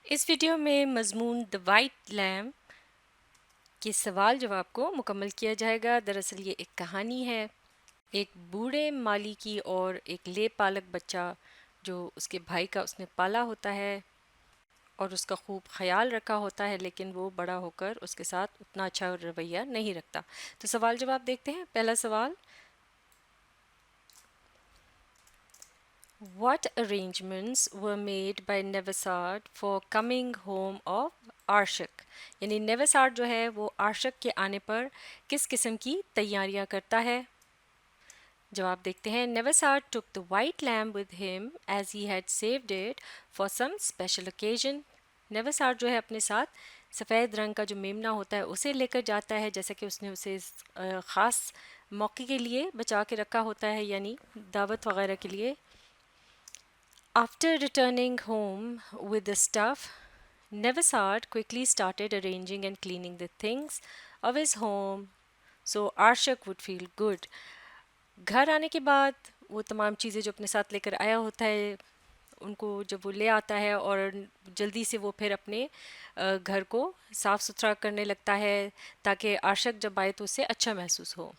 اس video میں مضمون دی white lamp کے سوال جواب کو مکمل کیا جائے گا۔ دراصل یہ ایک کہانی ہے ایک بوڑھے مالی کی اور ایک لے پالک بچہ جو اس کے بھائی کا اس نے پالا ہوتا ہے اور اس کا خوب خیال رکھا ہوتا ہے، لیکن وہ بڑا ہو کر اس کے ساتھ اتنا اچھا رویہ نہیں رکھتا۔ تو سوال جواب دیکھتے ہیں۔ پہلا سوال، What arrangements were made by Nevasart for coming home of Arshak؟ یعنی نیوسارٹ جو ہے وہ آرشک کے آنے پر کس قسم کی تیاریاں کرتا ہے؟ جواب دیکھتے ہیں۔ Nevasart took the white lamb with him as he had saved it for some special occasion۔ نیوسارٹ جو ہے اپنے ساتھ سفید رنگ کا جو میمنا ہوتا ہے اسے لے کر جاتا ہے، جیسا کہ اس نے اسے خاص موقع کے لیے بچا کے رکھا ہوتا ہے، یعنی دعوت وغیرہ کے لیے۔ After returning home with the stuff, Nevasart quickly started arranging and cleaning the things of his home so Arshak would feel good۔ گھر آنے کے بعد وہ تمام چیزیں جو اپنے ساتھ لے کر آیا ہوتا ہے ان کو جب وہ لے آتا ہے اور جلدی سے وہ پھر اپنے گھر کو صاف ستھرا کرنے لگتا ہے تاکہ عاشق جب آئے تو اسے اچھا محسوس ہو۔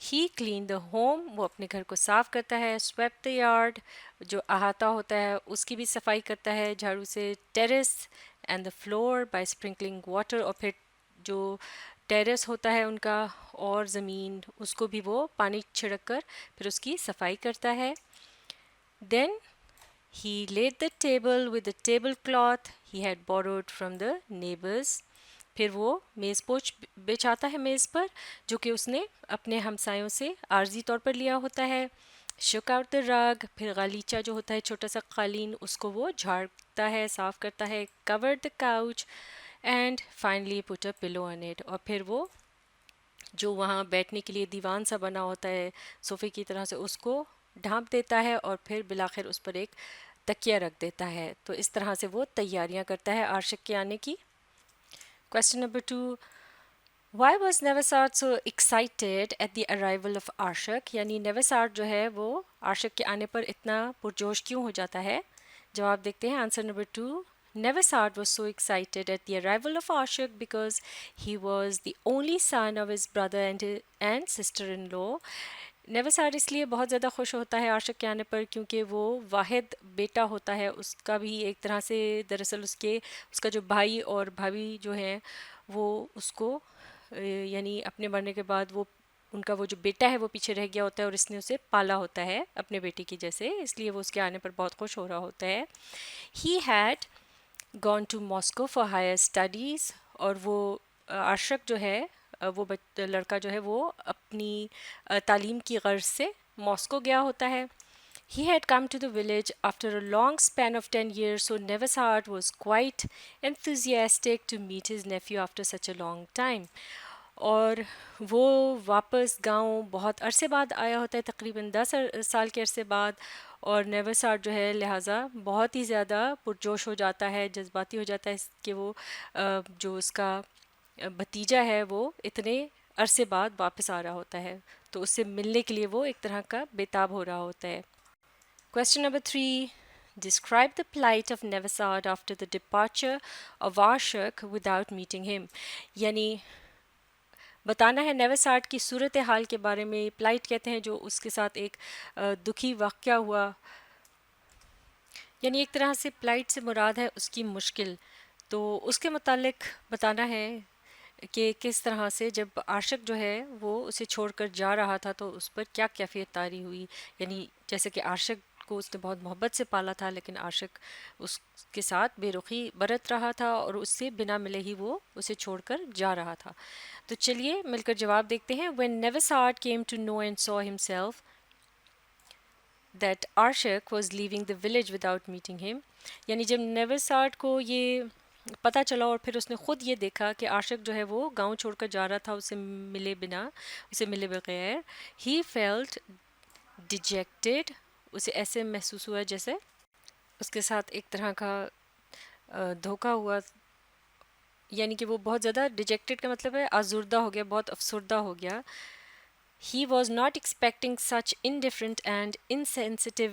ہی کلین دا ہوم، وہ اپنے گھر کو صاف کرتا ہے۔ سویپ دا یارڈ، جو احاطہ ہوتا ہے اس کی بھی صفائی کرتا ہے جھاڑو سے۔ Terrace and the floor by sprinkling water, اور پھر جو ٹیرس ہوتا ہے ان کا اور زمین اس کو بھی وہ پانی چھڑک کر پھر اس کی صفائی کرتا ہے۔ Then he laid the table with the table cloth he had borrowed from the neighbours, پھر وہ میز پوچھ بچھاتا ہے میز پر جو کہ اس نے اپنے ہمسایوں سے عارضی طور پر لیا ہوتا ہے۔ شک آؤٹ دا رگ، پھر غالیچہ جو ہوتا ہے چھوٹا سا قالین اس کو وہ جھاڑتا ہے، صاف کرتا ہے۔ Cover the couch and finally put a pillow on it, اور پھر وہ جو وہاں بیٹھنے کے لیے دیوان سا بنا ہوتا ہے صوفے کی طرح سے اس کو ڈھانپ دیتا ہے اور پھر بالآخر اس پر ایک تکیہ رکھ دیتا ہے۔ تو اس طرح سے وہ تیاریاں کرتا ہے عاشق کے آنے کی۔ Question number 2. Why was Nevasart so excited at the arrival of Arshak؟ یعنی نیوسارٹ جو ہے وہ عاشق کے آنے پر اتنا پرجوش کیوں ہو جاتا ہے؟ جواب دیکھتے ہیں۔ Answer number 2. Nevasart was so excited at the arrival of Arshak because he was the only son of his brother and sister-in-law۔ نیوسارٹ اس لیے بہت زیادہ خوش ہوتا ہے عاشق کے آنے پر کیونکہ وہ واحد بیٹا ہوتا ہے اس کا بھی ایک طرح سے۔ دراصل اس کا جو بھائی اور بھابھی جو ہیں وہ اس کو یعنی اپنے مرنے کے بعد وہ ان کا وہ جو بیٹا ہے وہ پیچھے رہ گیا ہوتا ہے اور اس نے اسے پالا ہوتا ہے اپنے بیٹے کی جیسے، اس لیے وہ اس کے آنے پر بہت خوش ہو رہا ہوتا ہے۔ He had gone to Moscow for higher studies, اور وہ عاشق جو ہے وہ لڑکا جو ہے وہ اپنی تعلیم کی غرض سے ماسکو گیا ہوتا ہے۔ He had come to the village after a long span of 10 years, so Nevasart was quite enthusiastic to meet his nephew after such a long time۔ اور وہ واپس گاؤں بہت عرصے بعد آیا ہوتا ہے، تقریباً 10 سال کے عرصے بعد، اور نیوسارٹ جو ہے لہٰذا بہت ہی زیادہ پرجوش ہو جاتا ہے، جذباتی ہو جاتا ہے کہ وہ جو اس کا بھتیجا ہے وہ اتنے عرصے بعد واپس آ رہا ہوتا ہے، تو اس سے ملنے کے لیے وہ ایک طرح کا بےتاب ہو رہا ہوتا ہے۔ Question number 3. Describe the plight of Nevasart after the departure of Arshak without meeting him۔ یعنی بتانا ہے نیوسارٹ کی صورتحال کے بارے میں۔ پلائٹ کہتے ہیں جو اس کے ساتھ ایک دکھی واقعہ ہوا، یعنی ایک طرح سے پلائٹ سے مراد ہے اس کی مشکل، تو اس کے متعلق بتانا ہے کہ کس طرح سے جب عاشق جو ہے وہ اسے چھوڑ کر جا رہا تھا تو اس پر کیا کیفیت طاری ہوئی۔ یعنی جیسے کہ عاشق کو اس نے بہت محبت سے پالا تھا لیکن عاشق اس کے ساتھ بے رخی برت رہا تھا اور اس سے بنا ملے ہی وہ اسے چھوڑ کر جا رہا تھا۔ تو چلیے مل کر جواب دیکھتے ہیں۔ When Nevasart came to know and saw himself that Arshak was leaving the village without meeting him، یعنی جب نیوسارٹ کو یہ پتہ چلا اور پھر اس نے خود یہ دیکھا کہ عاشق جو ہے وہ گاؤں چھوڑ کر جا رہا تھا اسے ملے بغیر، ہی فیلٹ ڈیجیکٹڈ، اسے ایسے محسوس ہوا جیسے اس کے ساتھ ایک طرح کا دھوکہ ہوا، یعنی کہ وہ بہت زیادہ ڈیجیکٹڈ کا مطلب ہے آزردہ ہو گیا، بہت افسردہ ہو گیا۔ He was not expecting such indifferent and insensitive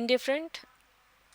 Indifferent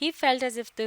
He felt as if the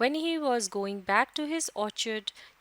When he was going back to his orchard,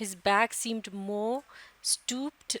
His back seemed more stooped,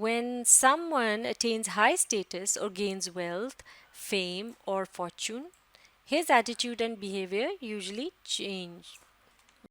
when someone attains high status or gains wealth, fame or fortune, his attitude and behavior usually change.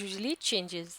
usually changes.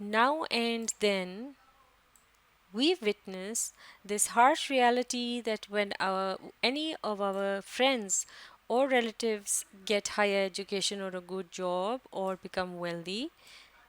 Now and then we witness this harsh reality that when any of our friends or relatives get higher education or a good job or become wealthy,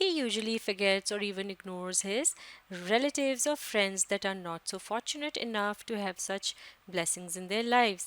he usually forgets or even ignores his relatives or friends that are not so fortunate enough to have such blessings in their lives.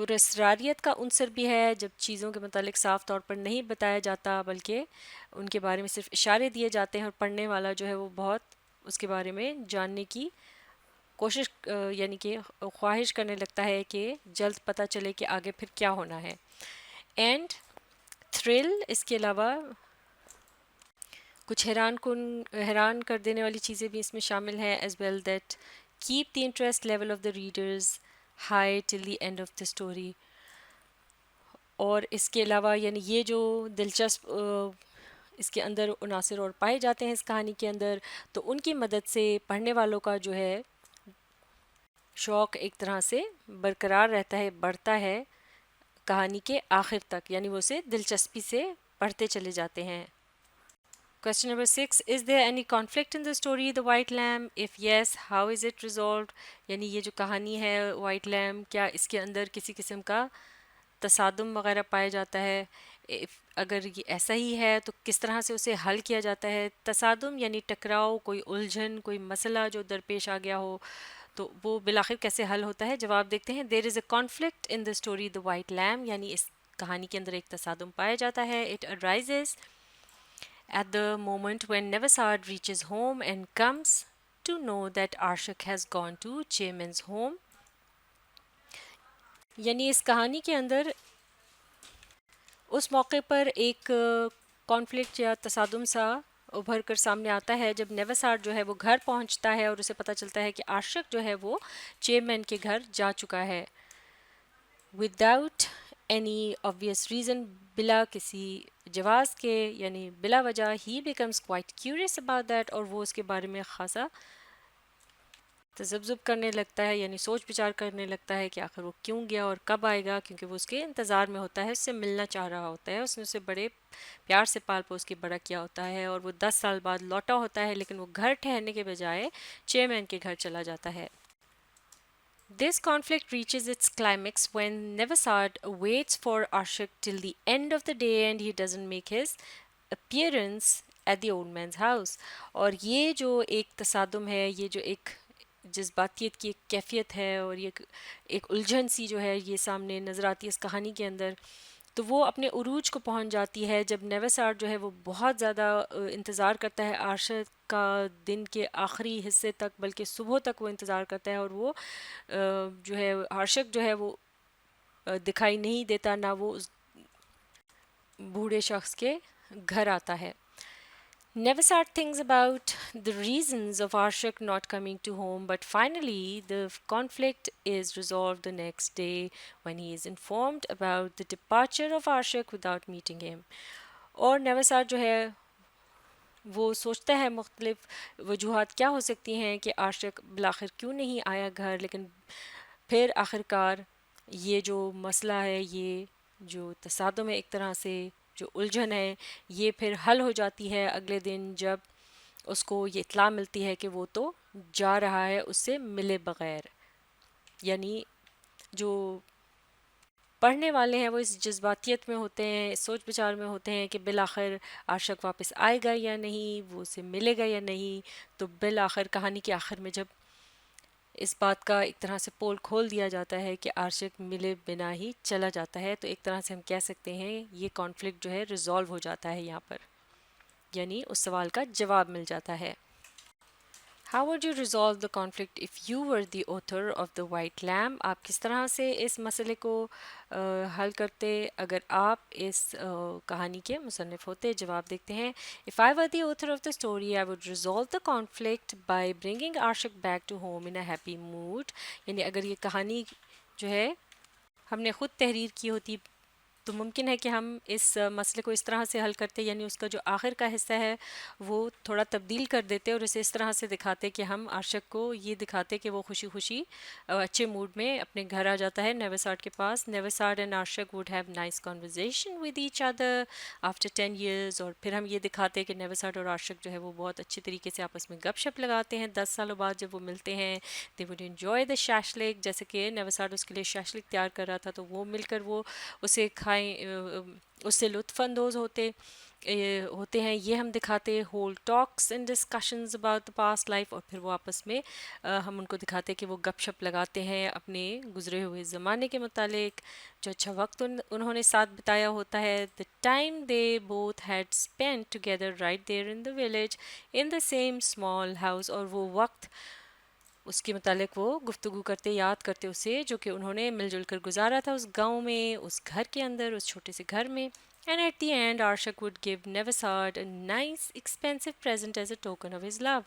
پراسراریت کا عنصر بھی ہے، جب چیزوں کے متعلق صاف طور پر نہیں بتایا جاتا بلکہ ان کے بارے میں صرف اشارے دیے جاتے ہیں، اور پڑھنے والا جو ہے وہ بہت اس کے بارے میں جاننے کی کوشش یعنی کہ خواہش کرنے لگتا ہے کہ جلد پتہ چلے کہ آگے پھر کیا ہونا ہے. اینڈ تھرل، اس کے علاوہ کچھ حیران کر دینے والی چیزیں بھی اس میں شامل ہیں as well that keep the interest level of the readers high till the end of the story. اور اس کے علاوہ یعنی یہ جو دلچسپ اس کے اندر عناصر اور پائے جاتے ہیں اس کہانی کے اندر، تو ان کی مدد سے پڑھنے والوں کا جو ہے شوق ایک طرح سے برقرار رہتا ہے، بڑھتا ہے کہانی کے آخر تک، یعنی وہ اسے دلچسپی سے پڑھتے چلے جاتے ہیں. Question number 6. Is there any conflict in the story The White Lamb? If yes, how is it resolved? یعنی یہ جو کہانی ہے وائٹ لیم، کیا اس کے اندر کسی قسم کا تصادم وغیرہ پایا جاتا ہے؟ اگر یہ ایسا ہی ہے تو کس طرح سے اسے حل کیا جاتا ہے؟ تصادم یعنی ٹکراؤ، کوئی الجھن، کوئی مسئلہ جو درپیش آ گیا ہو، تو وہ بالآخر کیسے حل ہوتا ہے؟ جواب دیکھتے ہیں. There is a conflict in the story The White Lamb. یعنی اس کہانی کے اندر ایک تصادم پایا جاتا ہے. It arises at the moment when Nevasard reaches home and comes to know that Arshak has gone to Chairman's home. یعنی اس کہانی کے اندر اس موقع پر ایک کانفلکٹ یا تصادم سا ابھر کر سامنے آتا ہے جب نیوسارڈ جو ہے وہ گھر پہنچتا ہے اور اسے پتہ چلتا ہے کہ عاشق جو ہے وہ چیئرمین کے گھر جا چکا ہے. وداؤٹ اینی obvious ریزن، بلا کسی جواز کے، یعنی بلا وجہ، he becomes quite curious about that, اور وہ اس کے بارے میں خاصا تذبذب کرنے لگتا ہے، یعنی سوچ بچار کرنے لگتا ہے کہ آخر وہ کیوں گیا اور کب آئے گا، کیونکہ وہ اس کے انتظار میں ہوتا ہے، اس سے ملنا چاہ رہا ہوتا ہے. اس نے اسے بڑے پیار سے پال پوس کے بڑا کیا ہوتا ہے، اور وہ 10 سال بعد لوٹا ہوتا ہے، لیکن وہ گھر ٹھہرنے کے بجائے چیئرمین کے گھر چلا جاتا ہے. This conflict reaches its climax when Nevasard waits for Arshak till the end of the day and he doesn't make his appearance at the old man's house. اور یہ جو ایک تصادم ہے، یہ جو ایک جذباتیت کی ایک کیفیت ہے، اور یہ ایک الجھن سی جو ہے یہ سامنے نظر آتی ہے اس کہانی کے اندر، تو وہ اپنے عروج کو پہنچ جاتی ہے جب نیوسارڈ جو ہے وہ بہت زیادہ انتظار کرتا ہے عاشق کا، دن کے آخری حصے تک بلکہ صبح تک وہ انتظار کرتا ہے، اور وہ جو ہے عاشق جو ہے وہ دکھائی نہیں دیتا، نہ وہ اس بوڑھے شخص کے گھر آتا ہے. Nevasard thinks about the reasons of Arshak not coming to home, but finally the conflict is resolved the next day when he is informed about the departure of Arshak without meeting him. اور نیوسارڈ جو ہے وہ سوچتا ہے مختلف وجوہات کیا ہو سکتی ہیں کہ عاشق بالآخر کیوں نہیں آیا گھر، لیکن پھر آخرکار یہ جو مسئلہ ہے، یہ جو تصادم ہے ایک طرح سے، جو الجھن ہے، یہ پھر حل ہو جاتی ہے اگلے دن جب اس کو یہ اطلاع ملتی ہے کہ وہ تو جا رہا ہے اس سے ملے بغیر. یعنی جو پڑھنے والے ہیں وہ اس جذباتیت میں ہوتے ہیں، اس سوچ بچار میں ہوتے ہیں کہ بالآخر عاشق واپس آئے گا یا نہیں، وہ اسے ملے گا یا نہیں. تو بالآخر کہانی کے آخر میں جب اس بات کا ایک طرح سے پول کھول دیا جاتا ہے کہ عاشق ملے بنا ہی چلا جاتا ہے، تو ایک طرح سے ہم کہہ سکتے ہیں یہ کانفلکٹ جو ہے ریزالو ہو جاتا ہے یہاں پر، یعنی اس سوال کا جواب مل جاتا ہے. How would you resolve the conflict if you were the author of the White Lamb? آپ کس طرح سے اس مسئلے کو حل کرتے اگر آپ اس کہانی کے مصنف ہوتے؟ جواب دیکھتے ہیں. If I were the author of the story, I would resolve the conflict by bringing Arshak back to home in a happy mood. یعنی اگر یہ کہانی جو ہے ہم نے خود تحریر کی ہوتی تو ممکن ہے کہ ہم اس مسئلے کو اس طرح سے حل کرتے، یعنی اس کا جو آخر کا حصہ ہے وہ تھوڑا تبدیل کر دیتے اور اسے اس طرح سے دکھاتے کہ ہم عاشق کو یہ دکھاتے کہ وہ خوشی خوشی اچھے موڈ میں اپنے گھر آ جاتا ہے نیوسارڈ کے پاس. نیوسارڈ اینڈ عاشق would have nice conversation with each other after 10 years. اور پھر ہم یہ دکھاتے کہ نیوسارڈ اور عاشق جو ہے وہ بہت اچھے طریقے سے آپس میں گپ شپ لگاتے ہیں 10 سالوں بعد جب وہ ملتے ہیں. دے وڈ انجوائے دا شاشلک، جیسے کہ نیوسارڈ اس کے لیے شاشلک تیار کر رہا تھا تو وہ مل کر وہ اسے کھائیں، اس سے لطف اندوز ہوتے. ہوتے ہیں یہ ہم دکھاتے whole talks and discussions about the past life, اور پھر وہ آپس میں ہم ان کو دکھاتے کہ وہ گپ شپ لگاتے ہیں اپنے گزرے ہوئے زمانے کے متعلق، جو اچھا وقت انہوں نے ساتھ بتایا ہوتا ہے. the time they both had spent together right there in the village in the same small house، اور وہ وقت اس کے متعلق وہ گفتگو کرتے، یاد کرتے اسے جو کہ انہوں نے مل جل کر گزارا تھا اس گاؤں میں، اس گھر کے اندر، اس چھوٹے سے گھر میں. And at the end, Arshak would give Nevasad a nice expensive present as a token of his love.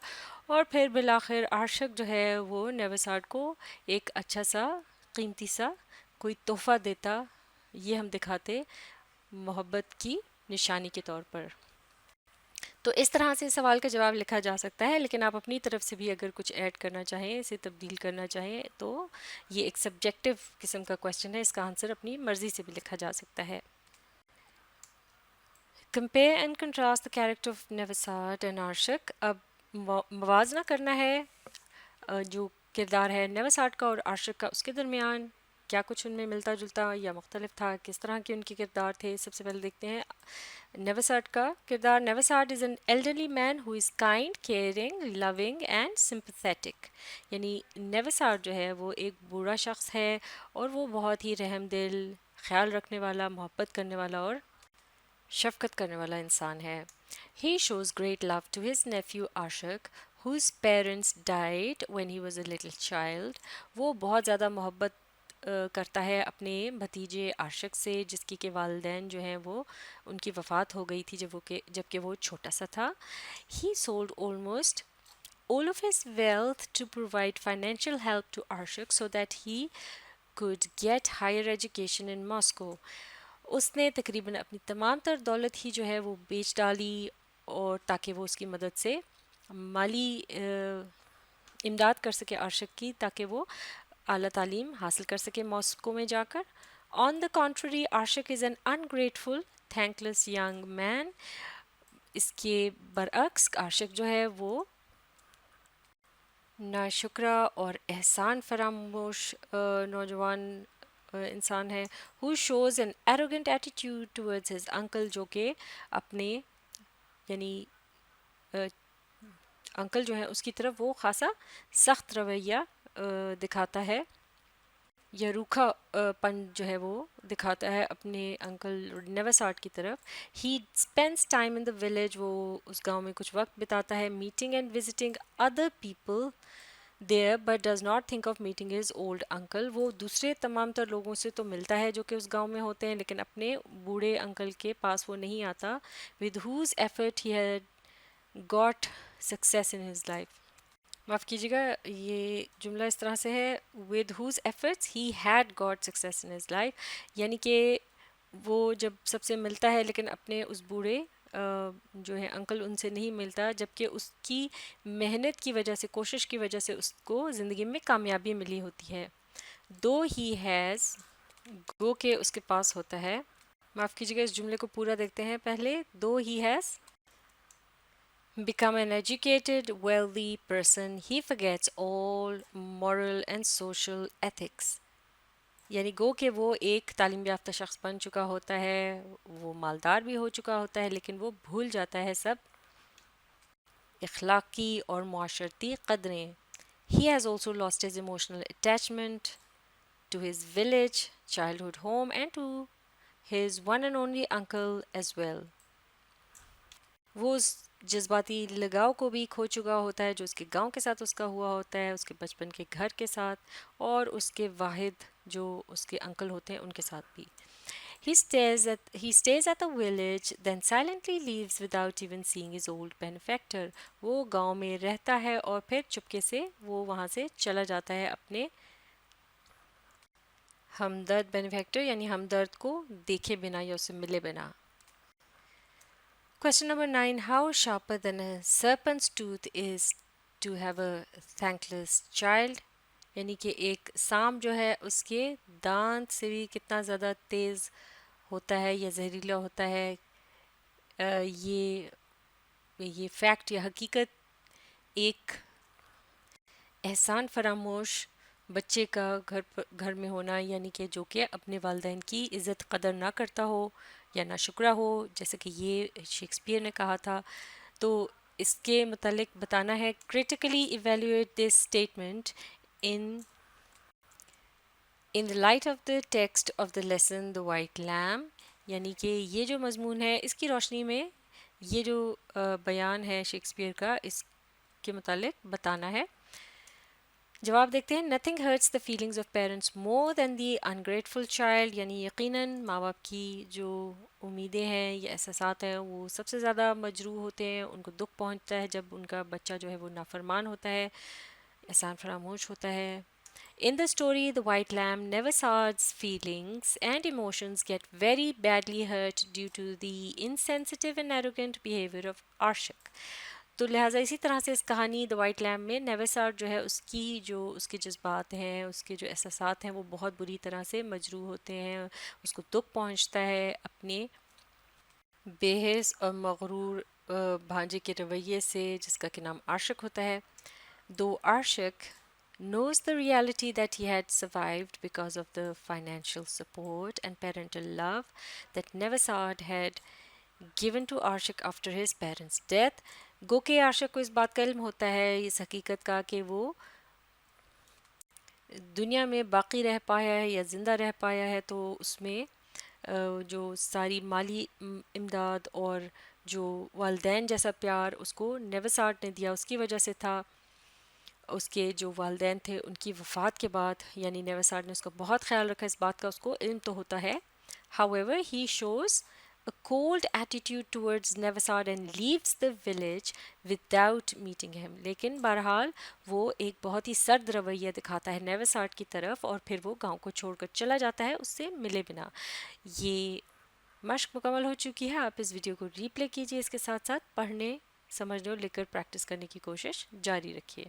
اور پھر بالآخر عاشق جو ہے وہ نیوسارڈ کو ایک اچھا سا قیمتی سا کوئی تحفہ دیتا، یہ ہم دکھاتے محبت کی نشانی کے طور پر. تو اس طرح سے سوال کا جواب لکھا جا سکتا ہے، لیکن آپ اپنی طرف سے بھی اگر کچھ ایڈ کرنا چاہیں، اسے تبدیل کرنا چاہیں، تو یہ ایک سبجیکٹو قسم کا کویشچن ہے، اس کا آنسر اپنی مرضی سے بھی لکھا جا سکتا ہے. Compare and contrast the character of نیوسارڈ اینڈ عاشق. اب موازنہ کرنا ہے جو کردار ہے نیوسارڈ کا اور عاشق کا، اس کے درمیان کیا کچھ ان میں ملتا جلتا یا مختلف تھا، کس طرح کے ان کے کردار تھے. سب سے پہلے دیکھتے ہیں نیوسارڈ کا کردار. نیوسارڈ is an elderly man who is kind, caring, loving and sympathetic. یعنی نیوسارڈ جو ہے وہ ایک بوڑھا شخص ہے اور وہ بہت ہی رحم دل، خیال رکھنے والا، محبت کرنے والا اور شفقت کرنے والا انسان ہے. He shows great love to his nephew Ashik, whose parents died when he was a little child. وہ بہت زیادہ محبت کرتا ہے اپنے بھتیجے عاشق سے، جس کی کہ والدین جو ہیں وہ ان کی وفات ہو گئی تھی جب کہ وہ چھوٹا سا تھا. He sold almost all of his wealth to provide financial help to Ashik so that he could get higher education in Moscow. اس نے تقریباً اپنی تمام تر دولت ہی جو ہے وہ بیچ ڈالی، اور تاکہ وہ اس کی مدد سے مالی امداد کر سکے عاشق کی، تاکہ وہ اعلیٰ تعلیم حاصل کر سکے ماسکو میں جا کر. آن دا کانٹری عاشق is an ungrateful thankless young man. اس کے برعکس عاشق جو ہے وہ ناشکرا اور احسان فراموش نوجوان انسان ہے. who shows an arrogant attitude towards his uncle، جو کہ اپنے یعنی انکل جو ہے اس کی طرف وہ خاصا سخت رویہ دکھاتا ہے، یا روکھا پن جو ہے وہ دکھاتا ہے اپنے انکل نیوسارڈ کی طرف. ہی اسپینڈس ٹائم ان دا ولیج، وہ اس گاؤں میں کچھ وقت بتاتا ہے. Meeting and visiting other people there but does not think of meeting his old uncle. وہ دوسرے تمام تر لوگوں سے تو ملتا ہے جو کہ اس گاؤں میں ہوتے ہیں، لیکن اپنے بوڑھے انکل کے پاس وہ نہیں آتا. with whose effort he had got success in his life. معاف کیجیے گا، یہ جملہ اس طرح سے ہے with whose efforts he had got success in his life، یعنی کہ وہ جب سب سے ملتا ہے لیکن اپنے اس بوڑھے جو ہے انکل ان سے نہیں ملتا، جبکہ اس کی محنت کی وجہ سے، کوشش کی وجہ سے اس کو زندگی میں کامیابی ملی ہوتی ہے. دو ہی ہیز، گو کہ اس کے پاس ہوتا ہے. معاف کیجیے گا، اس جملے کو پورا دیکھتے ہیں پہلے. Though he has become an educated, wealthy person, he forgets all moral and social ethics. یعنی گو کہ وہ ایک تعلیم یافتہ شخص بن چکا ہوتا ہے، وہ مالدار بھی ہو چکا ہوتا ہے، لیکن وہ بھول جاتا ہے سب اخلاقی اور معاشرتی قدریں. He has also lost his emotional attachment to his village, childhood home and to his one and only uncle as well. وہ اس جذباتی لگاؤ کو بھی کھو چکا ہوتا ہے جو اس کے گاؤں کے ساتھ اس کا ہوا ہوتا ہے، اس کے بچپن کے گھر کے ساتھ، اور اس کے واحد جو اس کے انکل ہوتے ہیں ان کے ساتھ بھی. He stays at the village, then silently leaves without even seeing his old benefactor. وہ گاؤں میں رہتا ہے اور پھر چپکے سے وہ وہاں سے چلا جاتا ہے اپنے ہمدرد بینیفیکٹر یعنی ہمدرد کو دیکھے بنا یا اسے ملے بنا. Question number 9. How sharper than a serpent's tooth is to have a thankless child. یعنی کہ ایک سانپ جو ہے اس کے دانت سے بھی کتنا زیادہ تیز ہوتا ہے یا زہریلا ہوتا ہے. یہ فیکٹ یا حقیقت ایک احسان فراموش بچے کا گھر میں ہونا، یعنی کہ جو کہ اپنے والدین کی عزت قدر نہ کرتا ہو یا ناشکرہ ہو، جیسے کہ یہ شیکسپیئر نے کہا تھا. تو اس کے متعلق بتانا ہے critically evaluate this statement in the light of the text of the lesson the white lamb. یعنی کہ یہ جو مضمون ہے اس کی روشنی میں یہ جو بیان ہے شیکسپیئر کا، اس کے متعلق بتانا ہے. جواب دیکھتے ہیں. Nothing hurts the feelings of parents more than the ungrateful child. یعنی یقیناً ماں باپ کی جو امیدیں ہیں یا احساسات ہیں وہ سب سے زیادہ مجروح ہوتے ہیں، ان کو دکھ پہنچتا ہے جب ان کا بچہ جو ہے وہ نافرمان ہوتا ہے، احسان فراموش ہوتا ہے. In the story, the white lamb, Nevesad's feelings and emotions get very badly hurt due to the insensitive and arrogant behavior of Arshak. تو لہٰذا اسی طرح سے اس کہانی دا وائٹ لیمب میں نیویسارڈ جو ہے اس کے جذبات ہیں، اس کے جو احساسات ہیں وہ بہت بری طرح سے مجروح ہوتے ہیں، اس کو دکھ پہنچتا ہے اپنے بے حس اور مغرور بھانجے کے رویے سے جس کا کہ نام عاشق ہوتا ہے. Though Arshak knows the reality that he had survived because of the financial support and parental love that Nevasad had given to Arshak after his parents' death, گو کہ عاشق کو اس بات کا علم ہوتا ہے، اس حقیقت کا کہ وہ دنیا میں باقی رہ پایا ہے یا زندہ رہ پایا ہے تو اس میں جو ساری مالی امداد اور جو والدین جیسا پیار اس کو نیوسارٹ نے دیا اس کی وجہ سے تھا. اس کے جو والدین تھے ان کی وفات کے بعد یعنی نیوسارٹ نے اس کا بہت خیال رکھا، اس بات کا اس کو علم تو ہوتا ہے. However, he shows a cold attitude towards Nevasad and leaves the village without meeting him. لیکن بہرحال وہ ایک بہت ہی سرد رویہ دکھاتا ہے نیوسارٹ کی طرف اور پھر وہ گاؤں کو چھوڑ کر چلا جاتا ہے اس سے ملے بنا. یہ مشق مکمل ہو چکی ہے. آپ اس ویڈیو کو ری پلے کیجئے، اس کے ساتھ ساتھ پڑھنے، سمجھنے اور لکھ کر پریکٹس کرنے کی کوشش جاری رکھیے.